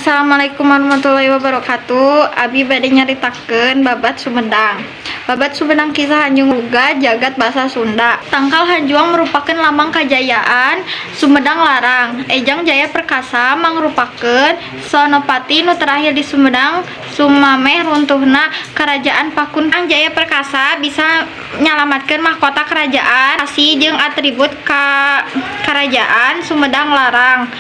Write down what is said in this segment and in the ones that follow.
Assalamualaikum warahmatullahi wabarakatuh. Abi bade nyaritakeun babat Sumedang. Babat Sumedang kisah Hanjung Ruga jagat bahasa Sunda. Tangkal Hanjuang merupakan lambang kajayaan, Sumedang larang. Ejang Jaya Perkasa mangrupakeun Senopati nu terakhir di Sumedang sumameh runtuhna Kerajaan Pakuntang. Jaya Perkasa bisa nyalamatkeun mahkota kerajaan, kasih jeung atribut kerajaan Sumedang larang.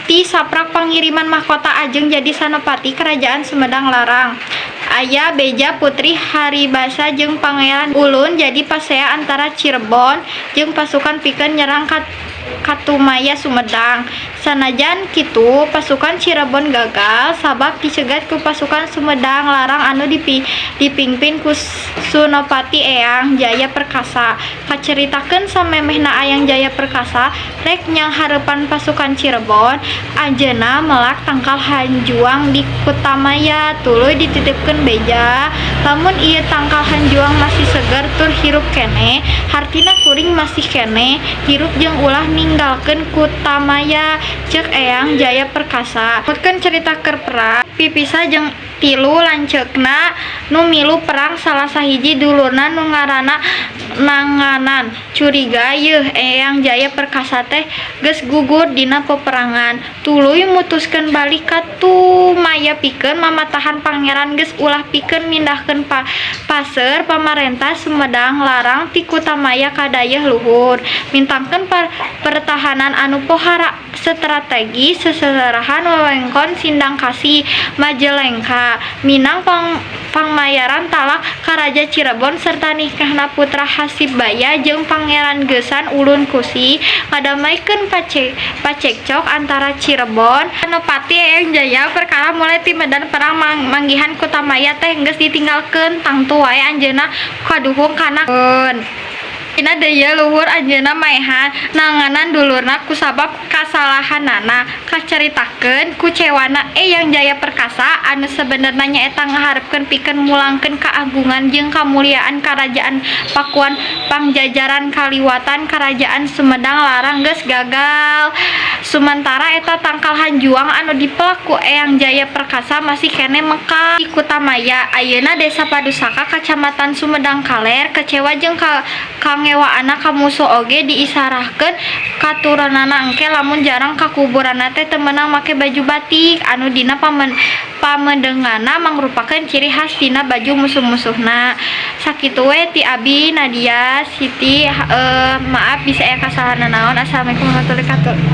Ti saprak pangiriman mahkota ajeng jadi Senopati Kerajaan Sumedang larang. Aya beja Putri Haribasa jeung Pangeran Ulun jadi pasea antara Cirebon jeung pasukan pikeun nyerang Katumaya Sumedang. Sanajan kitu pasukan Cirebon gagal sabab dicegat ku pasukan Sumedang larang anu dipimpin ku Sunopati Eyang Jaya Perkasa. Kaceritakeun samemehna Eyang Jaya Perkasa rek nyang hareupan pasukan Cirebon ajeuna melak tangkal Hanjuang di Kutamaya tuluy dititipkeun beja. Lamun ieu tangkal Hanjuang masih seger tur hirup keneh hartina kuring masih keneh hirup jeung ulah ninggalkeun Kutamaya ceuk Eyang Jaya Perkasa. Mutkeun cerita keur perang pipisa jeung tilu lanceukna nu milu perang salah sahiji dulurna nu ngaranna Nanganan. Curiga yeuh Eyang Jaya Perkasa teh geus gugur dina peperangan. Tuluy mutuskeun balik ka Tumaya pikeun mamatahan pangeran geus ulah pikeun mindahkeun paseur pamarentah Sumedang larang ti Kutamaya ka dayeuh luhur. Mintangkeun pertahanan anu pohara strategis seserahan wewengkon Sindangkasih Majalengka Minang pangmayaran talak ka Raja Cirebon serta nikahna putra Hasibaya jeung Pangeran Geusan Ulun Kusi ngadamaikeun pacekcok antara Cirebon Senopati Eyang Jaya Perkasa mulai ti medan perang manggihan Kutamaya teh geus ditinggalkeun tangtu wae anjeunna kaduhung kana dina daya luhur anjeunna maehan Nanganan dulurna kusabab kasalahanana. Kacaritakeun ku cewana Eyang Jaya Perkasa anu sabenerna nyaeta ngaharepkeun pikeun mulangkeun kaagungan jeung kamuliaan Karajaan Pakuan Pangjajaran Kaliwatan Kerajaan Sumedang larang geus gagal. Sumantara eta tangkal Hanjuang anu dipelak ku Eyang Jaya Perkasa masih keneh mekal di Kutamaya. Ayeuna Desa Padusaka Kacamatan Sumedang Kaler kecewa jeung kangewaana ka musuh oge diisarahkeun katurunanna engke lamun jarang ka kuburanna teh teu meunang make baju batik anu dina pamedengana mangrupakeun ciri khas tina baju musuh-musuhna. Sakitu we ti Abi Nadia Siti maaf bisa aya kasalahan naon. Assalamualaikum warahmatullahi wabarakatuh.